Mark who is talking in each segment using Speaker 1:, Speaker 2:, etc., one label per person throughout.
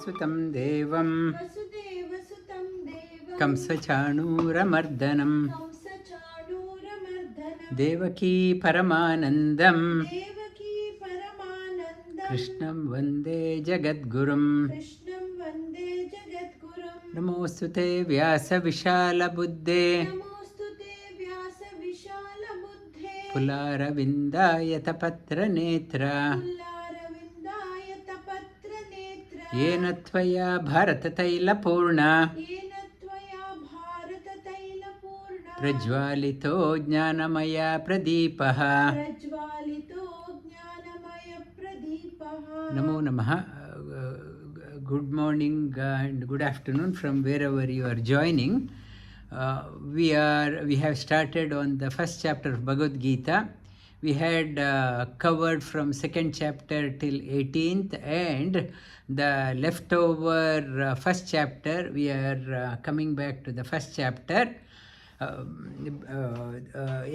Speaker 1: वसुतं देवं
Speaker 2: वसुदेवसुतं देवं
Speaker 1: कंसचाणूरमर्दनं
Speaker 2: कंसचाणूरमर्दनं
Speaker 1: देवकी परमानन्दं
Speaker 2: देवकी परमानन्दं
Speaker 1: कृष्णं वन्दे जगद्गुरुं
Speaker 2: कृष्णं वन्दे जगद्गुरुं
Speaker 1: नमोऽस्तु ते व्यासविशालबुद्धे
Speaker 2: नमोऽस्तु ते व्यासविशालबुद्धे
Speaker 1: पुलारविन्दायतपत्रनेत्र
Speaker 2: पुल्लारविन्दायतपत्रनेत्र
Speaker 1: येन त्वया भारततैलपूर्ण
Speaker 2: येन त्वया भारततैलपूर्णा
Speaker 1: प्रज्वालितो ज्ञानमया प्रदीपः
Speaker 2: प्रज्वालितो ज्ञानमयप्रदीपः
Speaker 1: नमो नमः. Good morning and good afternoon from wherever you are joining. We have started on the first chapter of Bhagavad Gita. We had covered from second chapter till 18th, and the leftover first chapter, we are coming back to the first chapter.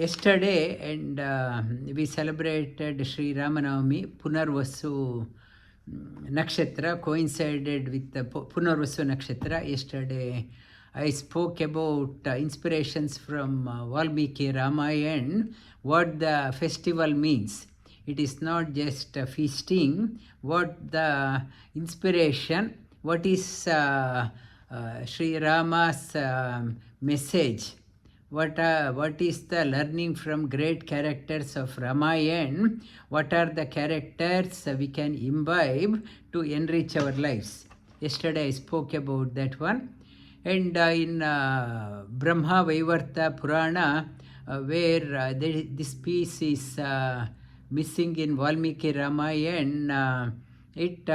Speaker 1: Yesterday, and we celebrated Sri Ramanavami. Punarvasu Nakshatra coincided with the Punarvasu Nakshatra. Yesterday I spoke about inspirations from Valmiki Ramayana, what the festival means. It is not just a feasting, what the inspiration, what is Sri Rama's message. What is the learning from great characters of Ramayana? What are the characters we can imbibe to enrich our lives? Yesterday I spoke about that one. And in Brahma Vaivarta Purana, where this piece is missing in Valmiki Ramayana, it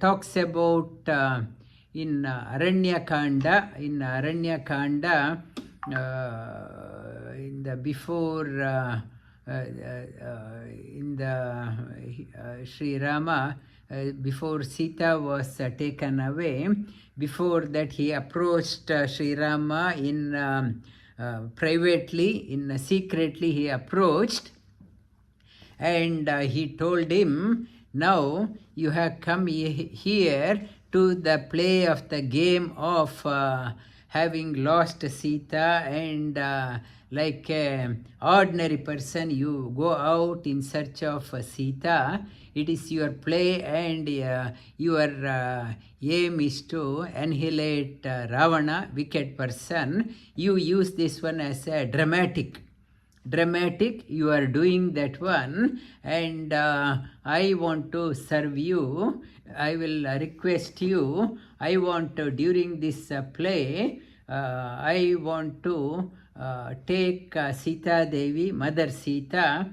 Speaker 1: talks about in Aranya Kanda. In Aranya Kanda, in the before in the Sri Rama, before Sita was taken away, before that he approached Sri Rama in privately, in secretly he approached, and he told him, now you have come here to the play of the game of having lost Sita, and like an ordinary person you go out in search of Sita. It is your play, and your aim is to annihilate Ravana, wicked person. You use this one as a dramatic, you are doing that one, and I want to serve you. I will request you, I want to, during this play, I want to take Sita Devi, Mother Sita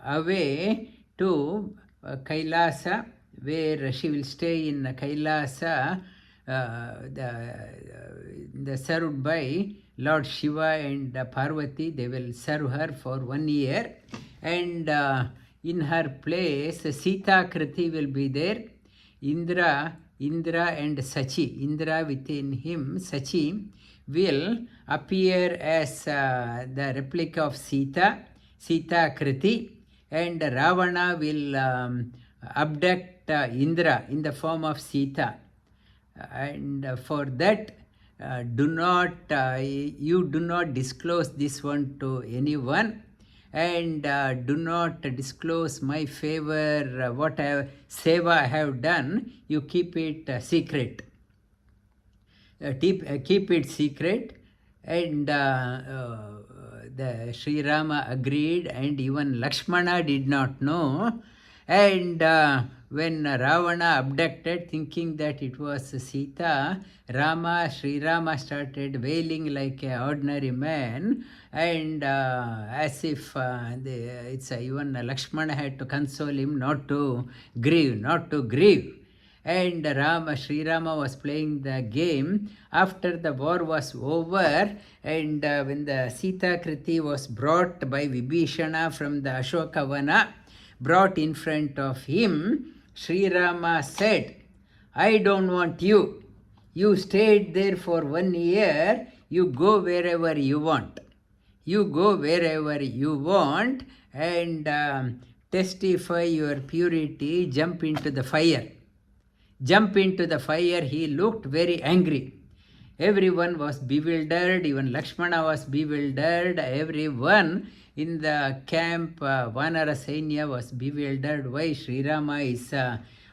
Speaker 1: away to Kailasa, where she will stay in Kailasa, the served by Lord Shiva and Parvati. They will serve her for 1 year, and in her place Sita Kriti will be there. Indra and Sachi, Indra within him, Sachi will appear as the replica of Sita Kriti, and Ravana will abduct Indra in the form of Sita. And for that, you do not disclose this one to anyone, and do not disclose my favor, what seva I have done. You keep it secret. Keep it secret. And the Sri Rama agreed, and even Lakshmana did not know. And when Ravana abducted, thinking that it was Sita, Sri Rama started wailing like an ordinary man, and as if even Lakshmana had to console him not to grieve. And Sri Rama was playing the game. After the war was over, and when the Sita Kriti was brought by Vibhishana from the Ashokavana, brought in front of him, Sri Rama said, I don't want you. You stayed there for 1 year. You go wherever you want. And testify your purity, jump into the fire. jump into the fire, he looked very angry. Everyone was bewildered, even Lakshmana was bewildered, everyone in the camp, Vanara Sainya was bewildered. Why Sri Rama is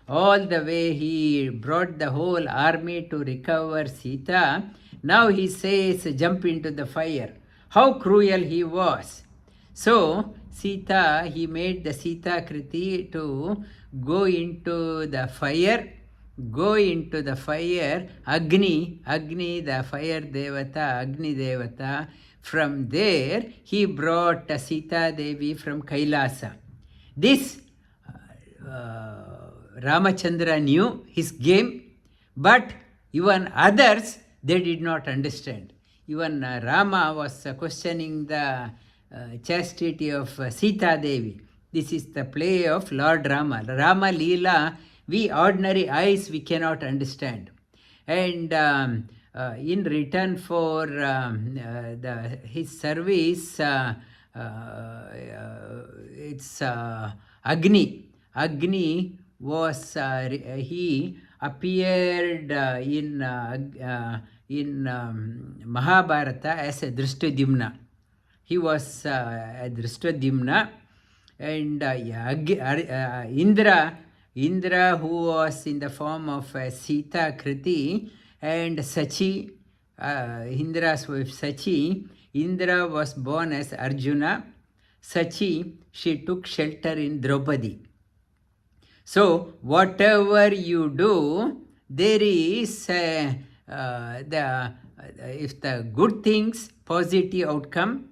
Speaker 1: all the way, he brought the whole army to recover Sita. Now he says, jump into the fire. How cruel he was. So Sita, he made the Sita Kriti to go into the fire. Agni, the fire devata, Agni devata. From there, he brought Sita Devi from Kailasa. This Ramachandra knew his game, but even others, they did not understand. Even Rama was questioning the chastity of Sita Devi. This is the play of Lord Rama. Rama Leela, we ordinary eyes, we cannot understand. And in return for his service, it's Agni. Agni was, he appeared in Mahabharata as a Drishtadyumna. He was a Drishtadyumna, and Indra, who was in the form of Sita Kriti, and Sachi, Indra's wife Sachi. Indra was born as Arjuna. Sachi, she took shelter in Draupadi. So whatever you do, there is if the good things, positive outcome,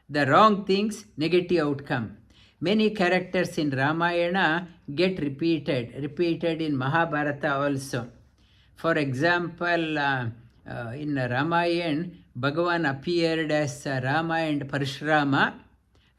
Speaker 1: the wrong things, negative outcome. Many characters in Ramayana get repeated in Mahabharata also. For example, in Ramayana, Bhagavan appeared as Rama and Parashurama.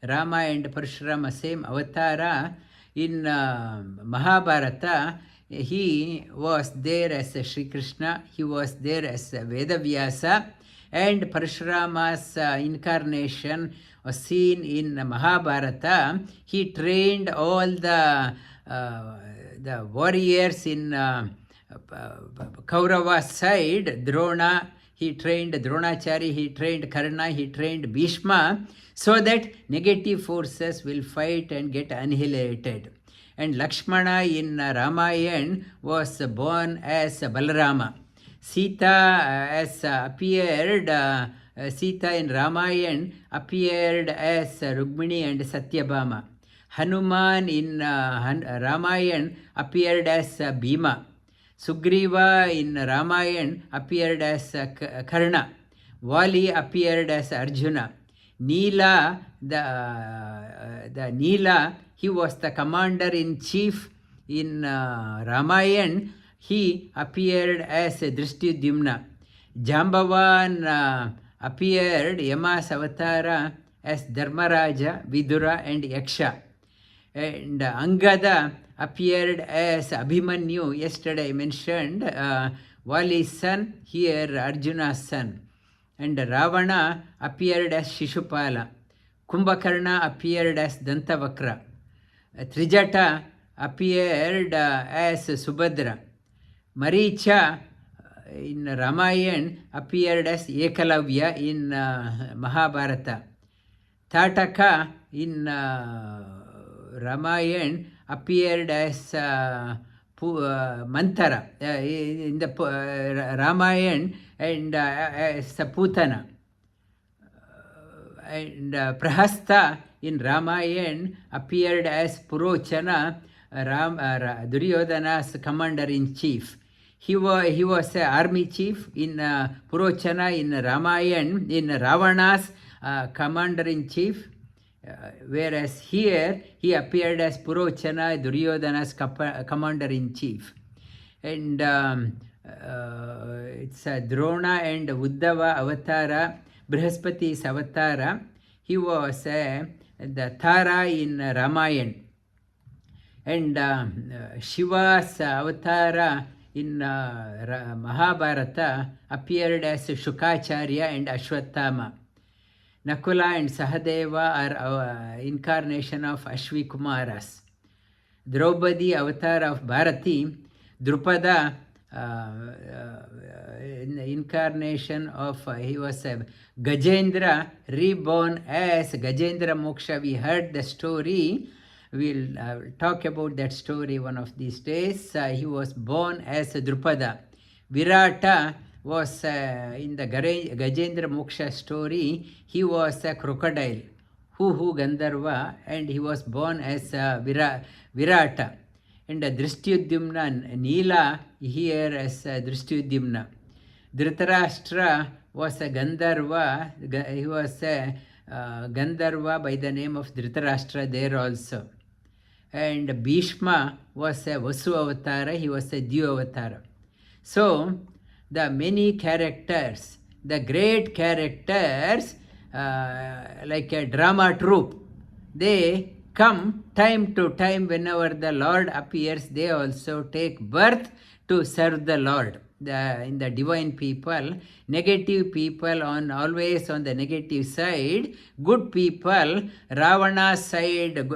Speaker 1: Rama and Parashurama, same avatara. In Mahabharata, he was there as Sri Krishna, he was there as Vedavyasa, and Parashurama's incarnation was seen in Mahabharata. He trained all the warriors in Kaurava side. Drona, he trained Dronachari, he trained Karna, he trained Bhishma, so that negative forces will fight and get annihilated. And Lakshmana in Ramayana was born as Balarama. Sita as appeared, Sita in Ramayana appeared as Rukmini and Satyabhama. Hanuman in Ramayana appeared as Bhima. Sugriva in Ramayana appeared as Karna. Vali appeared as Arjuna. Neela, the Neela, he was the commander-in-chief in Ramayana. He appeared as Drishtadyumna. Jambavan appeared, Yama's avatara, as Dharmaraja, Vidura and Yaksha. And Angada appeared as Abhimanyu. Yesterday I mentioned Vali's son, here Arjuna's son. And Ravana appeared as Shishupala. Kumbhakarna appeared as Dantavakra. Trijata appeared as Subhadra. Maricha in Ramayana appeared as Ekalavya in Mahabharata. Tataka in Ramayana appeared as Mantara in the Ramayana, and as Putana. And Prahasta in Ramayana appeared as Purochana, Duryodhana's commander-in-chief. He was an army chief in Purochana in Ramayana, in Ravana's commander-in-chief, whereas here he appeared as Purochana, Duryodhana's commander-in-chief. And it's Drona and Uddhava avatara, Brihaspati's avatara. He was the Tara in Ramayana. And Shiva's avatara in Mahabharata appeared as Shukacharya and Ashwatthama. Nakula and Sahadeva are incarnation of Ashvi Kumaras. Draupadi, avatar of Bharati, Drupada, in the incarnation of, he was Gajendra, reborn as Gajendra Moksha. We heard the story. We'll talk about that story one of these days. He was born as Drupada. Virata was, in the Gajendra Moksha story, he was a crocodile, Hu Gandharva, and he was born as Virata. And Drishtyudyumna, Neela here as Drishtyudyumna. Dhritarashtra was a Gandharva, he was a Gandharva by the name of Dhritarashtra there also. And Bhishma was a Vasu Avatara, he was a Dyu Avatara. So, the many characters, the great characters, like a drama troupe, they come time to time. Whenever the Lord appears, they also take birth to serve the Lord. In the divine people, negative people always on the negative side, good people, Ravana's side,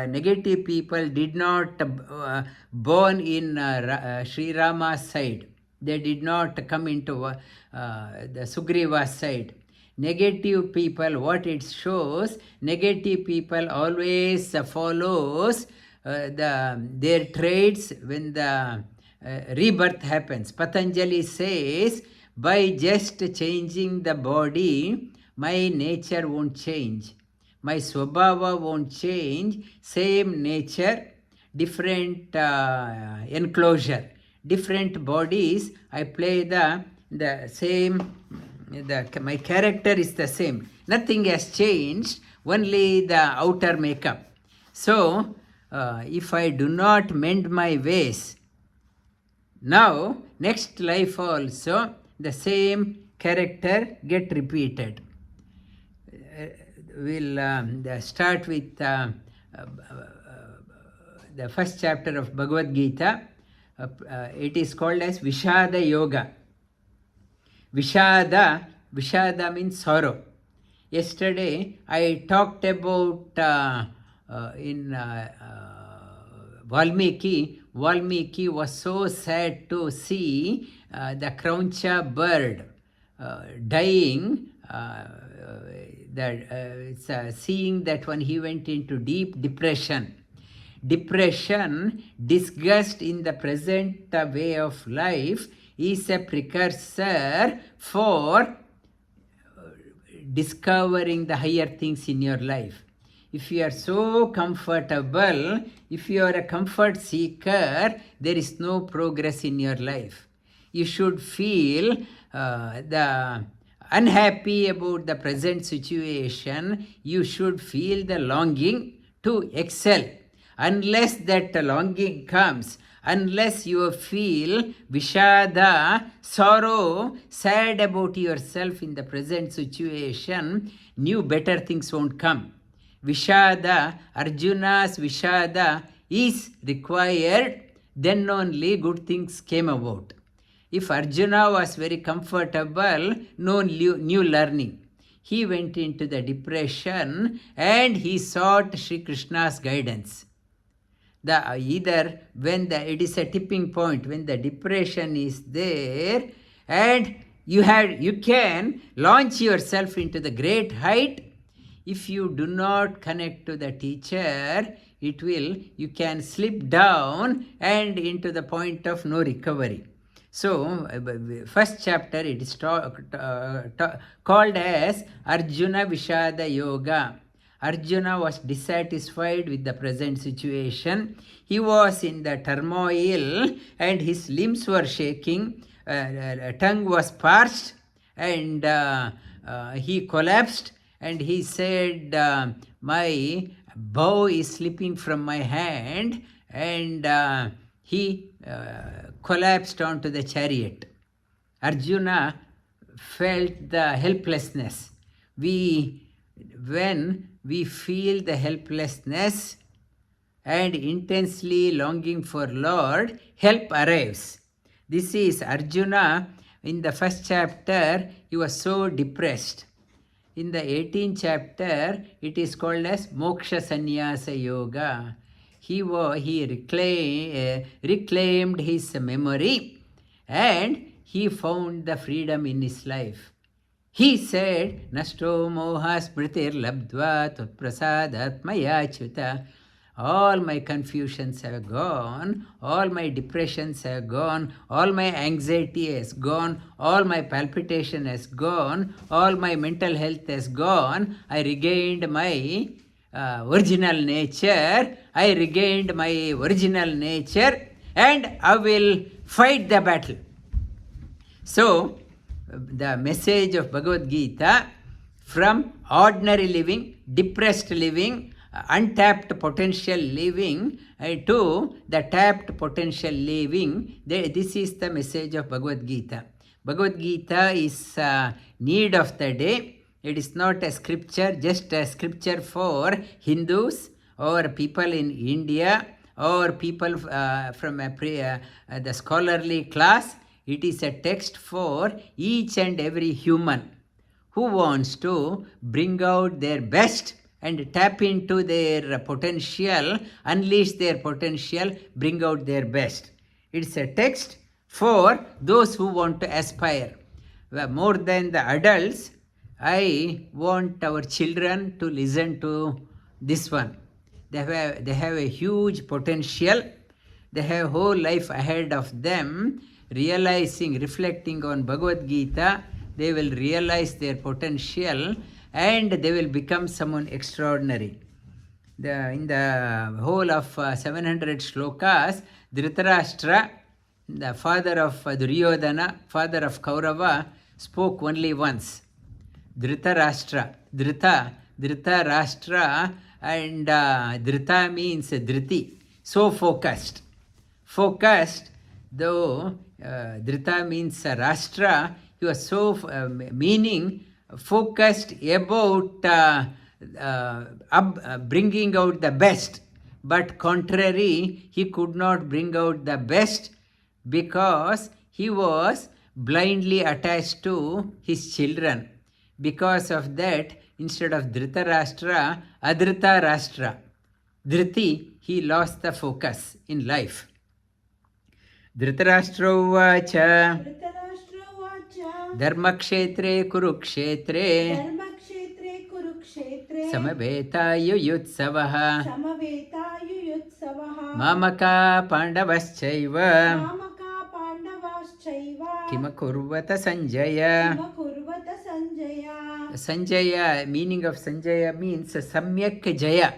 Speaker 1: negative people did not born in Sri Rama's side. They did not come into the Sugriva's side. Negative people, what it shows, negative people always follows their traits when the rebirth happens. Patanjali says, by just changing the body, my nature won't change. My swabhava won't change. Same nature, different enclosure, different bodies. I play the same. My character is the same. Nothing has changed, only the outer makeup. So, if I do not mend my ways, now, next life also, the same character get repeated. We'll start with the first chapter of Bhagavad Gita. It is called as Vishada Yoga. Vishada means sorrow. Yesterday, I talked about in Valmiki. Valmiki was so sad to see the Krauncha bird dying. Seeing that one, he went into deep depression. Depression, disgust in the present way of life, is a precursor for discovering the higher things in your life. If you are so comfortable, if you are a comfort seeker, there is no progress in your life. You should feel the unhappy about the present situation. You should feel the longing to excel. Unless that longing comes, unless you feel Vishada, sorrow, sad about yourself in the present situation, new better things won't come. Vishada, Arjuna's Vishada is required, then only good things came about. If Arjuna was very comfortable, no new learning. He went into the depression and he sought Sri Krishna's guidance. Either when it is a tipping point, when the depression is there, and you can launch yourself into the great height. If you do not connect to the teacher, you can slip down and into the point of no recovery. So, first chapter, it is called as Arjuna Vishada Yoga. Arjuna was dissatisfied with the present situation. He was in the turmoil and his limbs were shaking, tongue was parched, and he collapsed, and he said, my bow is slipping from my hand, and he collapsed onto the chariot. Arjuna felt the helplessness. When we feel the helplessness and intensely longing for Lord, help arrives. This is Arjuna. In the first chapter, he was so depressed. In the 18th chapter, it is called as Moksha Sannyasa Yoga. he reclaimed his memory, and he found the freedom in his life. He said, Nashto moha smritir labdva tutprasadatmaya chuta. All my confusions have gone, all my depressions have gone, all my anxiety has gone, all my palpitation has gone, all my mental health has gone. I regained my original nature. I regained my original nature, and I will fight the battle. So, the message of Bhagavad Gita, from ordinary living, depressed living, untapped potential living, to the tapped potential living, this is the message of Bhagavad Gita. Bhagavad Gita is need of the day. It is not a scripture, just a scripture for Hindus or people in India or people from the scholarly class. It is a text for each and every human who wants to bring out their best and tap into their potential, unleash their potential, bring out their best. It's a text for those who want to aspire. More than the adults, I want our children to listen to this one. They have a huge potential. They have whole life ahead of them. Realizing, reflecting on Bhagavad Gita, they will realize their potential and they will become someone extraordinary. In the whole of 700 shlokas, Dhritarashtra, the father of Duryodhana, father of Kaurava, spoke only once. Dhritarashtra, Dhritarashtra, and Dhrita means Dhriti, so focused. Focused, though Dhrita means Rashtra, he was so meaning focused about bringing out the best, but contrary, he could not bring out the best because he was blindly attached to his children. Because of that, instead of Dhritarashtra, Adhritarashtra, Dhriti, he lost the focus in life. Dhritarashtra uvacha Dharmakshetre Kurukshetre Samaveta Mamaka Pandavaschaiva Kimakurvata Sanjaya. Sanjaya, meaning of Sanjaya means Samyak Jaya.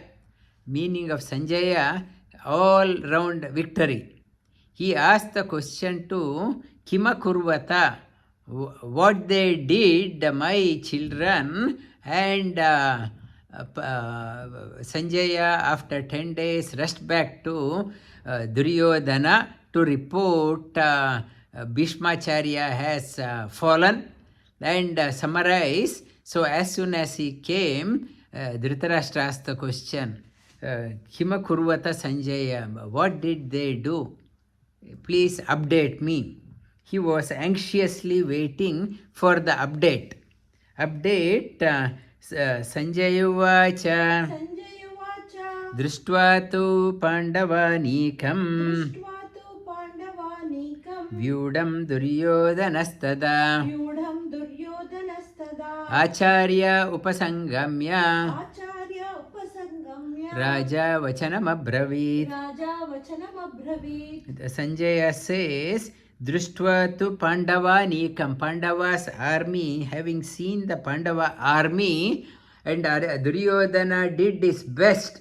Speaker 1: Meaning of Sanjaya, all round victory. He asked the question to Kimakurvata, what they did, my children, and Sanjaya after 10 days rushed back to Duryodhana to report Bhishmacharya has fallen and summarize. So as soon as he came, Dhritarashtra asked the question, Kimakurvata Sanjaya, what did they do? Please update me. He was anxiously waiting for the update. Sanjaya uvacha Drishtva tu Pandavanikam Vyudam Duryodhanastada Acharya upasangamya Raja Vachanam Abravit. Sanjaya says, Drishtva tu Pandavanikam, Pandava's army, having seen the Pandava army, and Duryodhana did his best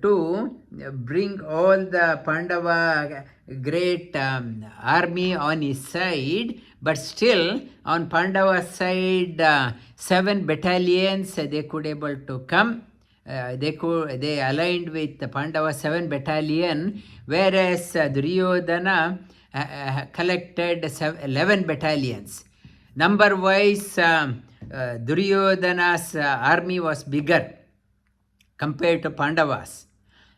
Speaker 1: to bring all the Pandava great army on his side, but still on Pandava's side 7 battalions they could able to come. They aligned with the Pandava 7 battalion, whereas Duryodhana collected 11 battalions. Number wise, Duryodhana's army was bigger compared to Pandavas,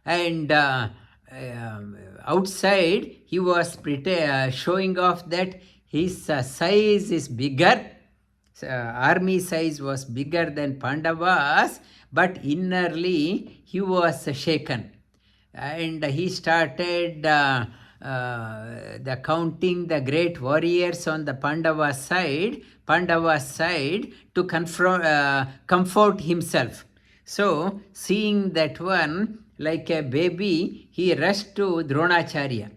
Speaker 1: and outside he was showing off that his size is bigger. Army size was bigger than Pandavas, but innerly he was shaken. and he started the counting the great warriors on the Pandava side to comfort himself. So seeing that one like a baby, he rushed to Dronacharya,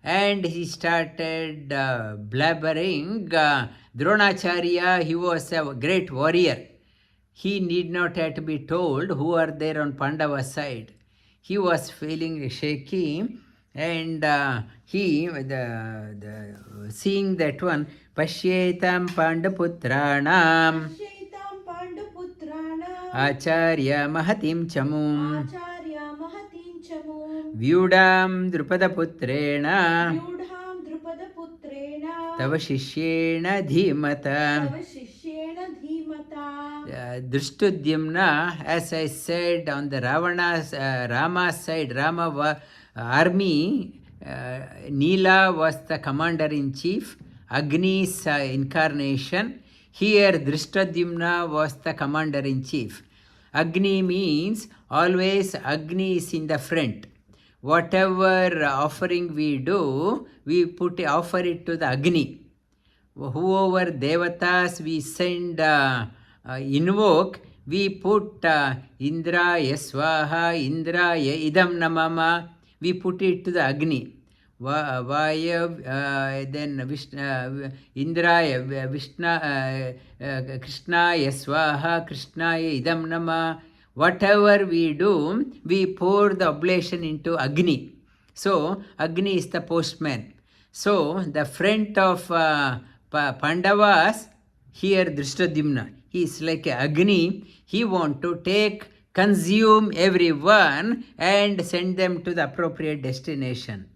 Speaker 1: and he started blabbering. Dronacharya, he was a great warrior. He need not have to be told who are there on Pandava side. He was feeling shaky, and seeing that one, Pashyetam Pandaputranam
Speaker 2: Shaitam Panduputrana
Speaker 1: Acharya Mahatim Chamum
Speaker 2: Acharya Mahatin Chamum
Speaker 1: Vyudam Drupadaputrena
Speaker 2: Yudham Drupadaputrena
Speaker 1: Tava Shishyena Dhimata.
Speaker 2: Tava Shishyena Dhimata.
Speaker 1: Drishtudyumna, as I said, on the Rama's side, army, Nila was the commander-in-chief, Agni's incarnation. Here, Drishtudyumna was the commander-in-chief. Agni means always Agni is in the front. Whatever offering we do, we offer it to the Agni. Whoever devatas we send, invoke, we put Indraya Swaha, Indraya Idam Namama, we put it to the Agni. Vaya, then Indraya, Krishnaya Swaha, Krishnaya Idam Nama. Whatever we do, we pour the oblation into Agni. So, Agni is the postman. So, the front of Pandavas, here Drishtadyumna, he is like Agni. He want to consume everyone and send them to the appropriate destination.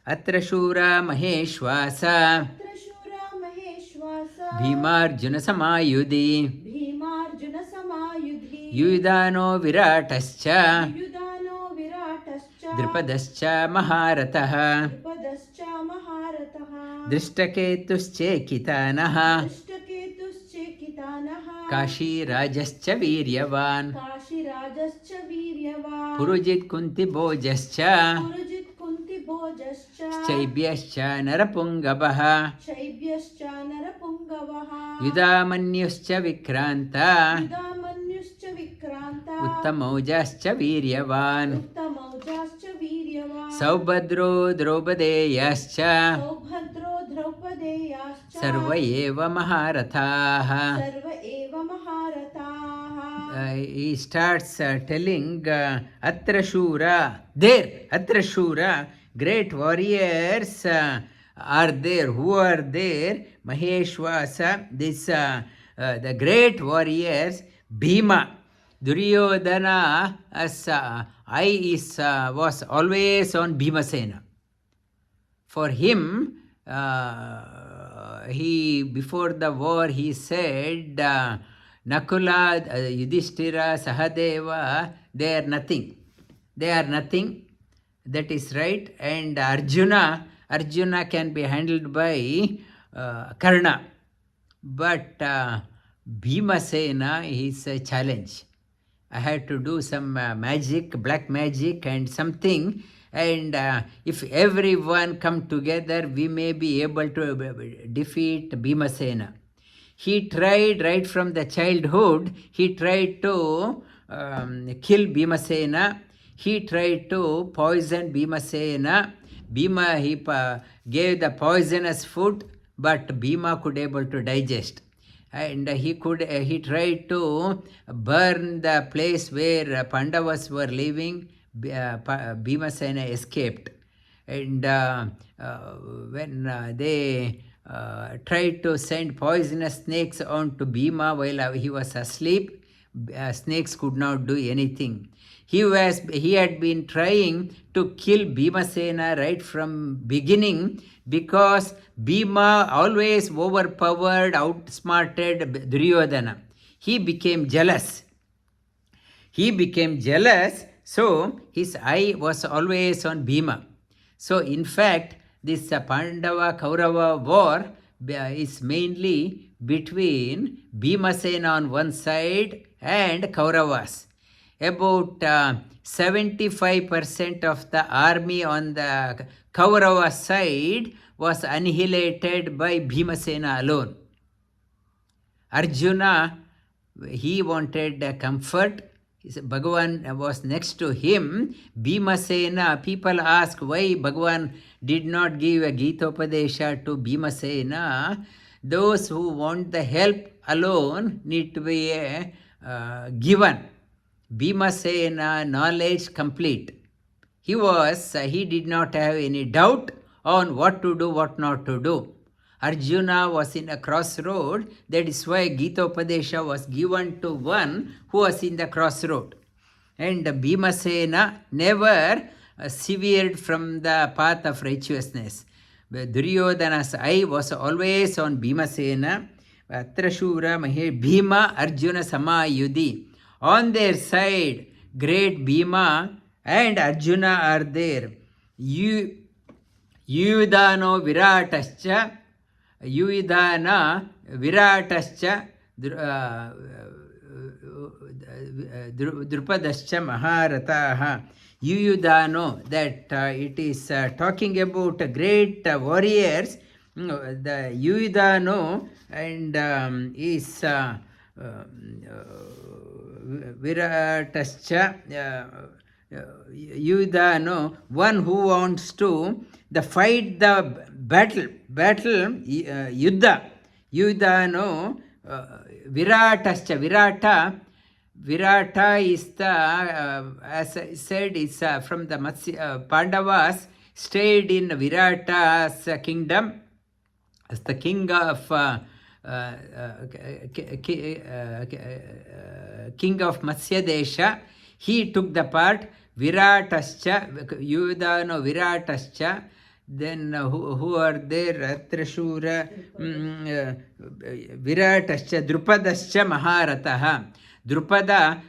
Speaker 1: Atra Shura Maheshwasa
Speaker 2: Trashura Maheshwasa
Speaker 1: Bhimarjuna Samayudhi
Speaker 2: Bhimarjuna Samayudhi
Speaker 1: Yudano Viratascha
Speaker 2: Yudano Viratascha
Speaker 1: Dripadascha Maharataha
Speaker 2: Dripadascha Maharataha
Speaker 1: Drishtaketuschekitanaha
Speaker 2: Drishtaketuschekitanaha
Speaker 1: Kashi Rajascha Viryavan
Speaker 2: Kashi Rajascha Viryavan
Speaker 1: Purujit Kunti Bojascha
Speaker 2: Purujit Kunti Bojascha
Speaker 1: Chaibhyascha Narapungavaha
Speaker 2: Shaibyascha Narapungavaha
Speaker 1: Yudamanyuscha Vikranta
Speaker 2: Yudamanyuscha Vikranta
Speaker 1: Uttamojascha Viryavan
Speaker 2: Uttamojascha Viryavan
Speaker 1: Saubhadro Draupadeyascha
Speaker 2: Saubhadro Draupadeyascha
Speaker 1: Sarva eva Maharathaha.
Speaker 2: Sarva eva Maharataha.
Speaker 1: He starts telling Atra Shura, there, Atra Shura, great warriors are there. Who are there? Maheshwasa, this the great warriors, Bhima. Duryodhana was always on Bhimasena. For him, before the war, he said, Nakula, Yudhishthira, Sahadeva, they are nothing. They are nothing. That is right. And Arjuna can be handled by Karna. But Bhimasena is a challenge. I had to do some magic, black magic and something. And if everyone come together, we may be able to defeat Bhimasena. He tried right from the childhood, he tried to kill Bhimasena. He tried to poison Bhimasena. Bhima, he gave the poisonous food, but Bhima could able to digest. And he tried to burn the place where Pandavas were living. Bhimasena escaped. And when they tried to send poisonous snakes on to Bhima while he was asleep, snakes could not do anything. He had been trying to kill Bhimasena right from beginning, because Bhima always overpowered, outsmarted Duryodhana. He became jealous. So his eye was always on Bhima. So in fact, this Pandava-Kaurava war is mainly between Bhimasena on one side and Kauravas. about 75% of the army on the Kaurava side was annihilated by Bhimasena alone. Arjuna, he wanted comfort. Bhagavan was next to him. Bhimasena, people ask why Bhagavan did not give a Gitopadesha to Bhimasena. Those who want the help alone need to be given. Bhimasena knowledge complete. He did not have any doubt on what to do, what not to do. Arjuna was in a crossroad. That is why Gitopadesha was given to one who was in the crossroad. And Bhimasena never severed from the path of righteousness. Duryodhana's eye was always on Bhimasena. Atrashura Mahe Bhima Arjuna Samayudhi. On their side, great Bhima and Arjuna are there. Yudhano Viratascha. Yudhana Viratascha Drupadascha Maharataha. Yudhano, that it is talking about great warriors. The Yudhano and is Viratascha Yudhano, one who wants to fight the battle Yuddha. Yudhano Viratascha. Virata is the, as I said, is from the Pandavas stayed in Virata's kingdom as the king of Matsya Desha. He took the part. Viratascha, Yudhano Viratascha. Then who are there? Atrashura Viratascha Drupadascha Maharataha. Drupadascha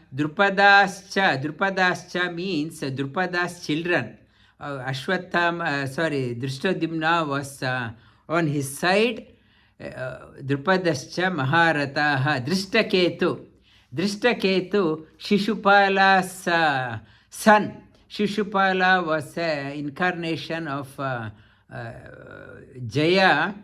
Speaker 1: means Drupada's children. Drishtadyumna was on his side. Drupadascha Maharataha. Drishtaketu, Shishupala's son. Shishupala was an incarnation of Jaya.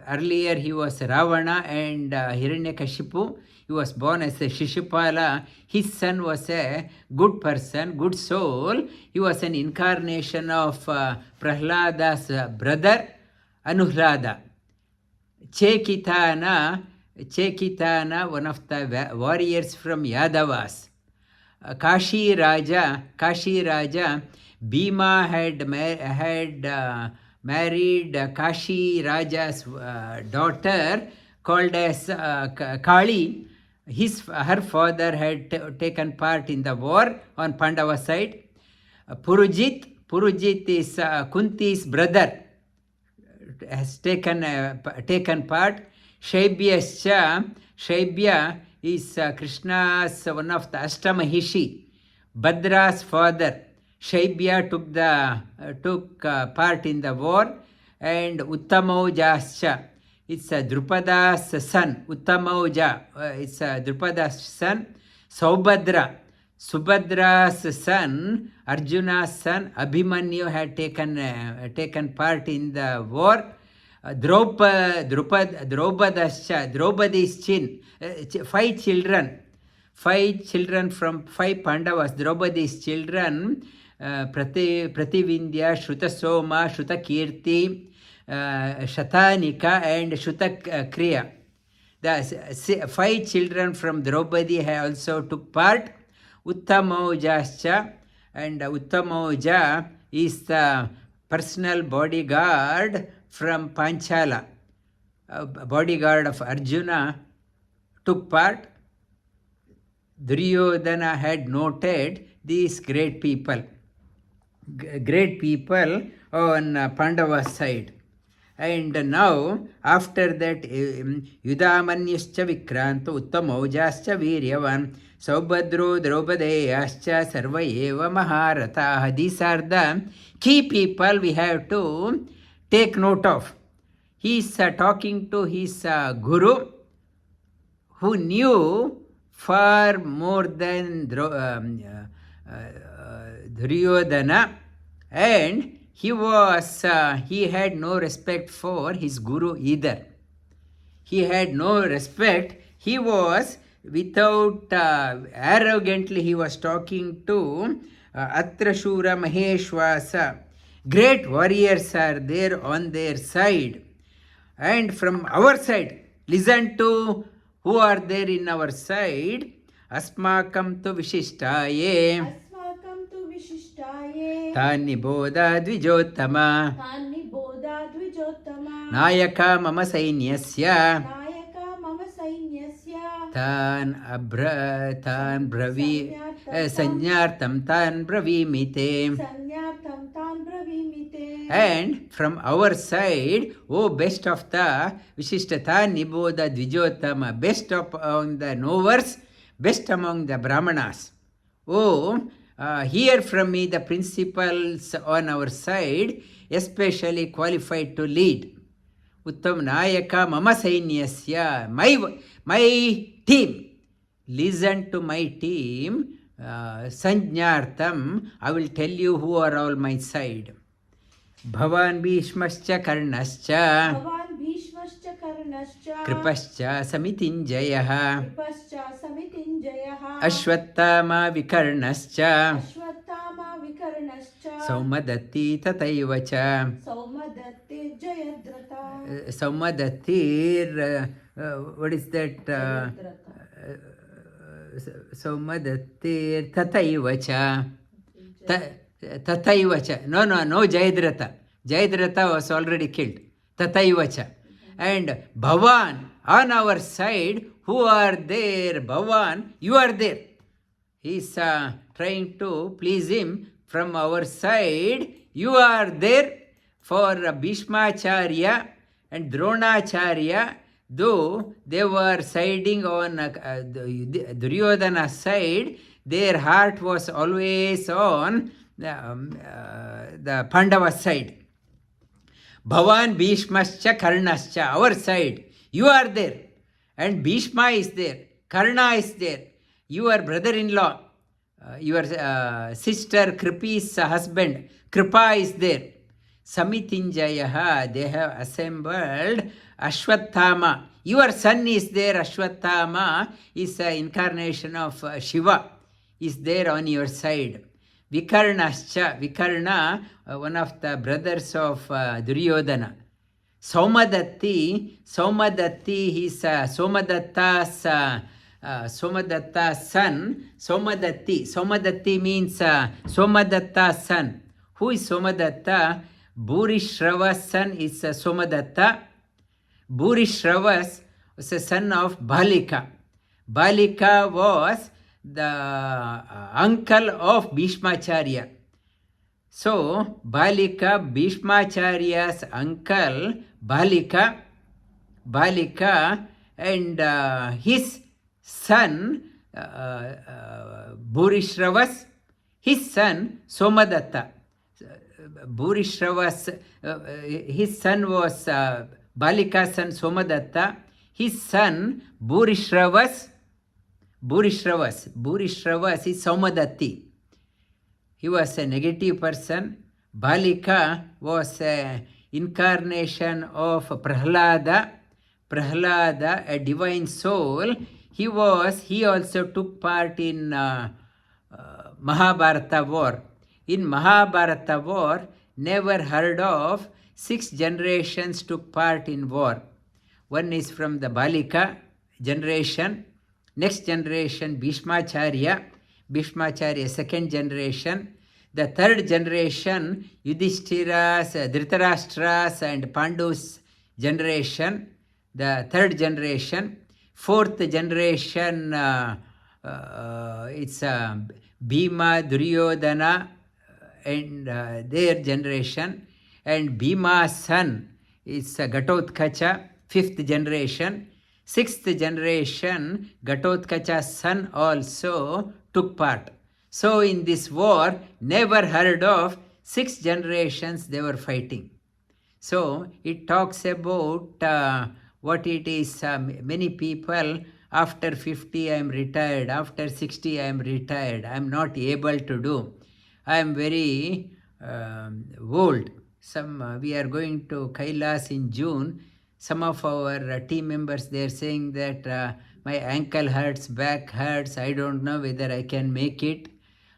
Speaker 1: Earlier he was Ravana and Hiranyakashipu. He was born as a Shishupala. His son was a good person, good soul. He was an incarnation of Prahlada's brother, Anuhlada. Chekitana, one of the warriors from Yadavas. Kashi Raja, Bhima had married Kashi Raja's daughter called as Kali. Her father had taken part in the war on Pandava side. Purujit is Kunti's brother, has taken part. Shaibya is Krishna's one of the Ashtamahishi, Bhadra's father. Shaibya took part in the war, and Uttamauja's it's Drupada's son. Uttamauja, it's Drupada's son. Subhadra's son, Arjuna's son, Abhimanyu had taken part in the war. Draupadi's chin, 5 children from 5 Pandavas. Draupadi's children, Prativindya, Shrutasoma, Shrutakirti, Shatanika and Shutakriya. The 5 children from Draupadi also took part. Uttamauja, and Uttamauja is the personal bodyguard from Panchala. Bodyguard of Arjuna took part. Duryodhana had noted these great people on Pandava's side. And now, after that, Yudhamanyascha Vikranto Uttamaujaschа Viryavan Saubhadro Draupadeyascha Sarva Eva Maharataha. These are the key people we have to take note of. He is talking to his guru, who knew far more than Duryodhana, and he had no respect for his guru either. He had no respect. He was without arrogantly he was talking to Atra Shura Maheshwasa. Great warriors are there on their side, and from our side, listen to who are there in our side. Asmakam tu vishishtaye
Speaker 2: अस्माकं तु विशिष्टाये
Speaker 1: tani bodha dvijottama
Speaker 2: तान्निबोधा द्विजोत्तमा
Speaker 1: nayaka mama sainyasya
Speaker 2: Nykaa मम सैन्यस्य
Speaker 1: तान् संज्ञार्थं तान् ब्रवीमिते.
Speaker 2: संज्ञार्थं तान् ब्रवीमि ते.
Speaker 1: And from our side, O best of the Vishishtata Niboda Dvijottama, best among the knowers, best among the Brahmanas. Oh, hear from me the principles on our side, especially qualified to lead. Uttam Nayaka Mama Sainyasya, my team. Listen to my team. Sanjnartham, I will tell you who are all my side. Bhavan Bhishmascha Karnascha
Speaker 2: भवान् भीष्मश्च कर्णश्च
Speaker 1: Kripascha Samitinjayah
Speaker 2: कृपश्च समितिञ्जयः
Speaker 1: Ashwattama Vikarnascha
Speaker 2: Ashwatthama विकर्णश्च
Speaker 1: Saumadatti Tataiva cha.
Speaker 2: सौमदत्ते Jayadratha
Speaker 1: Saumadattir, what is that? Saumadattir Tataiva cha. Tataivacha. No, Jayadratha. Jayadratha was already killed. Tataivacha. And Bhavan, on our side, who are there? Bhavan, you are there. He is trying to please him. From our side, you are there. For Bhishmacharya and Dronacharya, though they were siding on Duryodhana's side, their heart was always on the Pandava side. Bhavan Bhishmascha Karnascha, our side. You are there. And Bhishma is there. Karna is there. Your brother-in-law, your sister Kripi's husband, Kripa is there. Samitinjayaha, they have assembled Ashwattama. Your son is there, Ashwattama is an incarnation of Shiva, is there on your side. Vikarnascha, Vikarna, one of the brothers of Duryodhana. Saumadatti, he is Somadatta's son. Somadatti means Somadatta's son. Who is Somadatta? Bhurishrava's son is Somadatta. Bhurishrava was a son of Balika. Balika was the uncle of Bhishmacharya. So, Balika, Bhishmacharya's uncle, Balika and his son, Bhurishrava, his son, Somadatta. Bhurishrava's, his son was Balika's son, Somadatta. His son, Bhurishrava is Saumadatti. He was a negative person. Balika was an incarnation of Prahlada, a divine soul. He also took part in Mahabharata war. In Mahabharata war, never heard of 6 generations took part in war. One is from the Balika generation. Next generation, Bhishmacharya, second generation. The third generation, Yudhishthira's, Dhritarashtra's and Pandu's generation. The third generation. Fourth generation, it's Bhima, Duryodhana and their generation. And Bhima's son is Ghatotkacha, 5th generation. 6th generation, Ghatotkacha's son also took part. So in this war, never heard of 6 generations they were fighting. So it talks about what it is. Many people After 50, I am retired. After 60, I am retired. I am not able to do. I am very old. We are going to Kailas in June. Some of our team members, they are saying that my ankle hurts, back hurts. I don't know whether I can make it.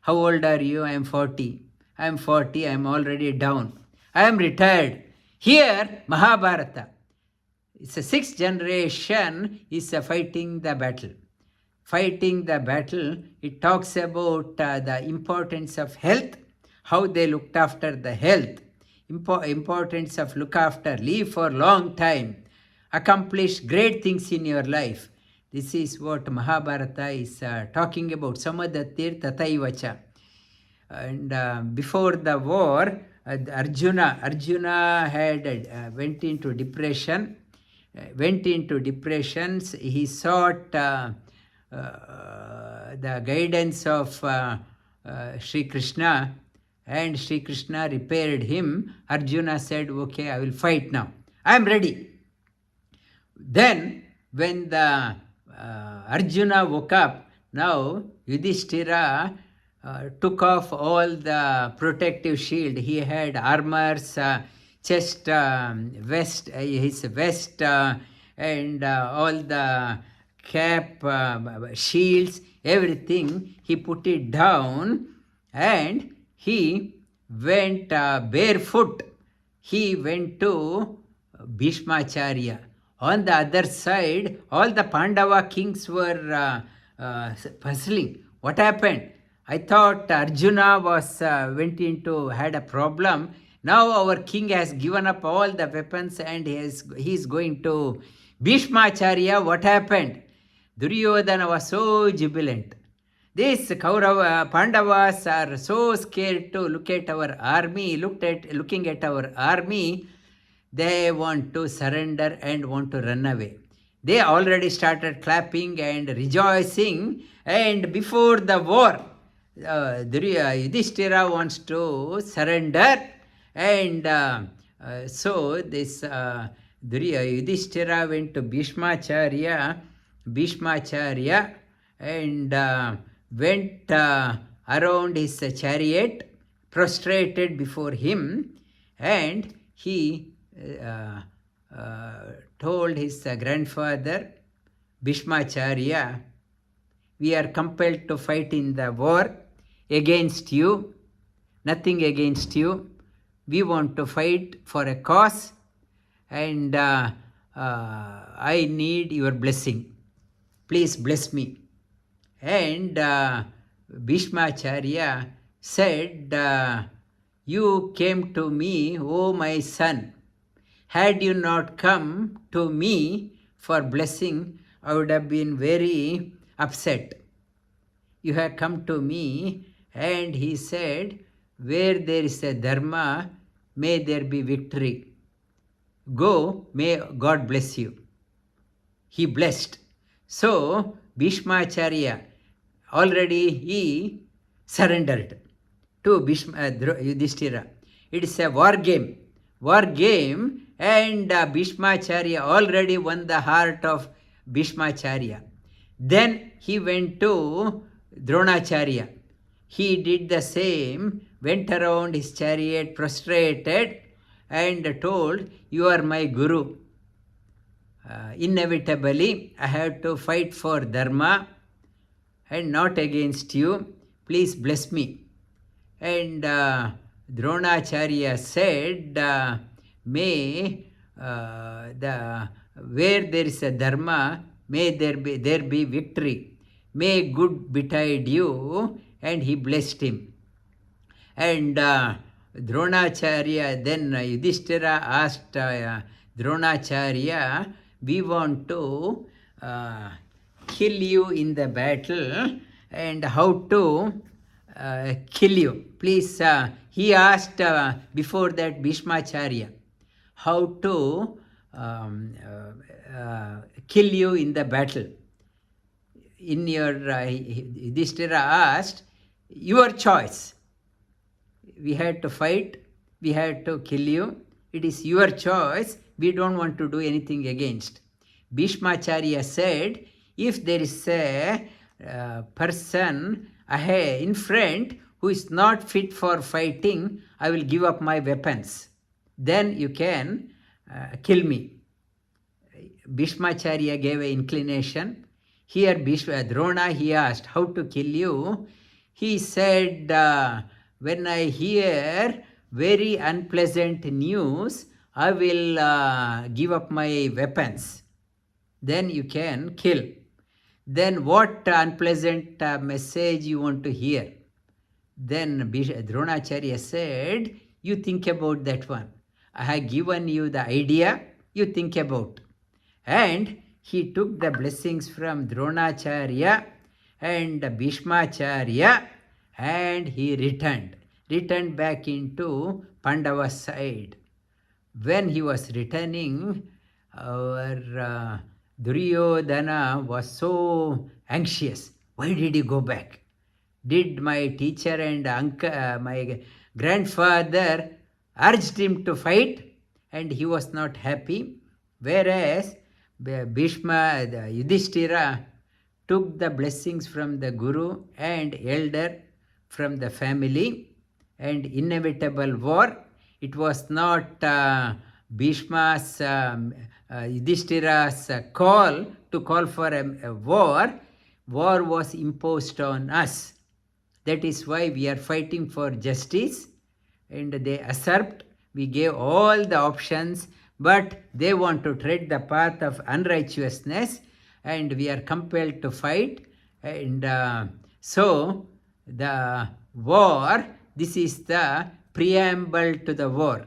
Speaker 1: How old are you? I am 40. I am 40. I am already down. I am retired. Here, Mahabharata. It's a sixth generation is fighting the battle. Fighting the battle, it talks about the importance of health, how they looked after the health, importance of look after, live for long time, accomplish great things in your life. This is what Mahabharata is talking about. Samadatir Tataivacha. And before the war, Arjuna had went into depression. He sought the guidance of Sri Krishna, and Sri Krishna repaired him. Arjuna said, okay, I will fight now. I am ready. Then when the Arjuna woke up, now Yudhishthira took off all the protective shield. He had armors, chest, vest, his vest, and all the cap, shields, everything. He put it down and he went barefoot. He went to Bhishmacharya. On the other side, all the Pandava kings were puzzling. What happened? I thought Arjuna had a problem. Now our king has given up all the weapons and he is going to Bhishmacharya. What happened? Duryodhana was so jubilant. These Pandavas are so scared to look at our army, looking at our army. They want to surrender and want to run away. They already started clapping and rejoicing. And before the war, Yudhishthira wants to surrender. And so this Yudhishthira went to Bhishmacharya, and went around his chariot, prostrated before him, and he told his grandfather, Bhishmacharya, we are compelled to fight in the war against you, nothing against you. We want to fight for a cause, and I need your blessing. Please bless me. And Bhishmacharya said, you came to me, O my son. Had you not come to me for blessing, I would have been very upset. You have come to me, and he said, where there is a dharma, may there be victory. Go, may God bless you. He blessed. So, Bhishmacharya, already he surrendered to Yudhishthira. It is a war game. And Bhishmacharya already won the heart of Bhishmacharya. Then he went to Dronacharya. He did the same, went around his chariot, prostrated, and told, you are my guru. Inevitably, I have to fight for dharma and not against you. Please bless me. And Dronacharya said, may where there is a dharma, may there be victory. May good betide you. And he blessed him. And Dronacharya, then Yudhishthira asked Dronacharya, we want to kill you in the battle, and how to kill you. Please, he asked before that Bhishmacharya, how to kill you in the battle. In your Yudhishthira asked, your choice. We had to fight, we had to kill you. It is your choice. We don't want to do anything against. Bhishmacharya said, If there is a person ahead in front who is not fit for fighting, I will give up my weapons. Then you can kill me. Bhishmacharya gave an inclination. Here Drona, he asked, how to kill you? He said, when I hear very unpleasant news, I will give up my weapons. Then you can kill. Then what unpleasant message you want to hear? Then Dronacharya said, you think about that one. I have given you the idea, you think about. And he took the blessings from Dronacharya and Bhishmacharya, and he returned back into Pandava's side. When he was returning, our Duryodhana was so anxious. Why did he go back? Did my teacher and my grandfather urged him to fight, and he was not happy? Whereas Bhishma, Yudhishthira took the blessings from the Guru and elder from the family, and inevitable war. It was not Bhishma's, Yudhishthira's call to call for a war. War was imposed on us. That is why we are fighting for justice, and they usurped. We gave all the options, but they want to tread the path of unrighteousness, and we are compelled to fight. And so the war, this is the preamble to the war.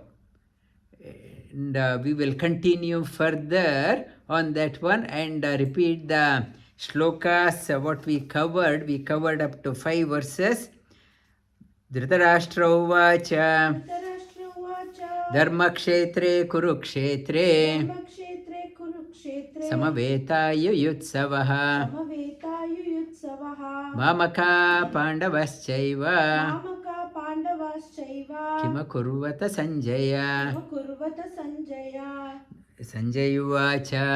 Speaker 1: And we will continue further on that one and repeat the shlokas, what we covered. We covered up to 5 verses. Dhritarashtra uvacha Dharmakshetre Kurukshetre Samavetayuyutsavaha Mamaka Pandavaschaiva Kimakurvata Sanjaya. Sanjay uvacha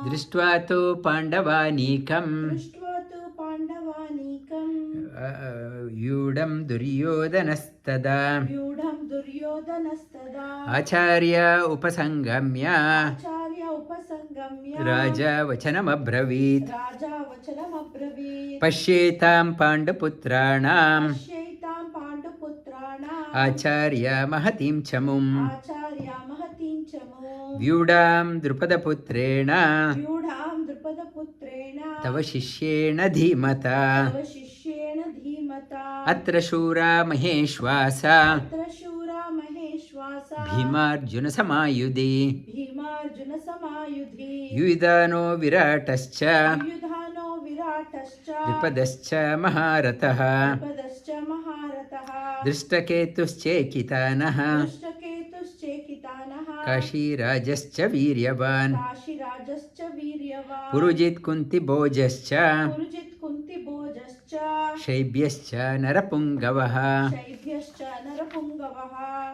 Speaker 1: Drishtva tu Pandavanikam Yudam Duryodhanastada Acharya Upasangamya Raja Vachanam Abravit Pashyetam Pandaputranam Acharya Mahatim Chamum Vyudam Drupadaputrena Tava Shishyena Dhimata Atra Shura Maheshwasa Bhimarjuna Samayudhi Yudhano Viratascha Vipadascha Maharataha Drishtaketuschekitanaha Kashirajascha Viryavan Purujit Kunti Bojascha Shaibhyascha Narapungavaha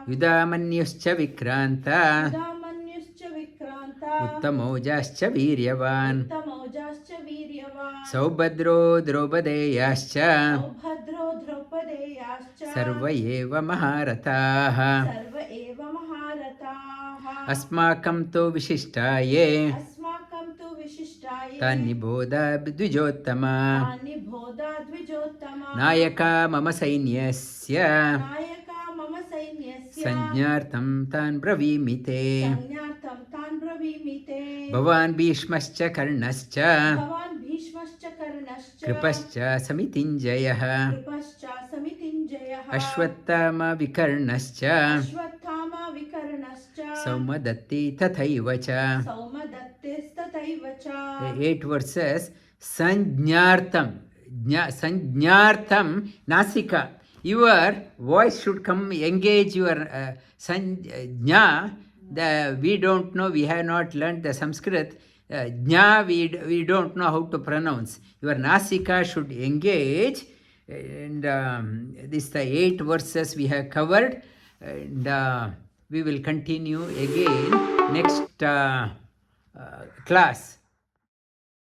Speaker 1: Yudamanyuscha Vikranta Uttamojascha Viryavan Saubhadro Draupadeyascha Sarvayeva Maharataha Asmakam tu Vishishtaye Tanibodha Dvijottama Nayaka Mama Sainyasya Sanjnartam Tan Bravimite Bhavan Bhishmascha Karnascha Kripascha Samitinjayaha Ashwattama Vikarnascha Saumadatti Tathaivacha. 8 verses. Sanjnartam. Sanjnartam Nasika. Your voice should come, engage your Sanjna. We don't know, we have not learned the Sanskrit. Jna, we don't know how to pronounce. Your Nasika should engage. And this is the 8 verses we have covered. And we will continue again next class.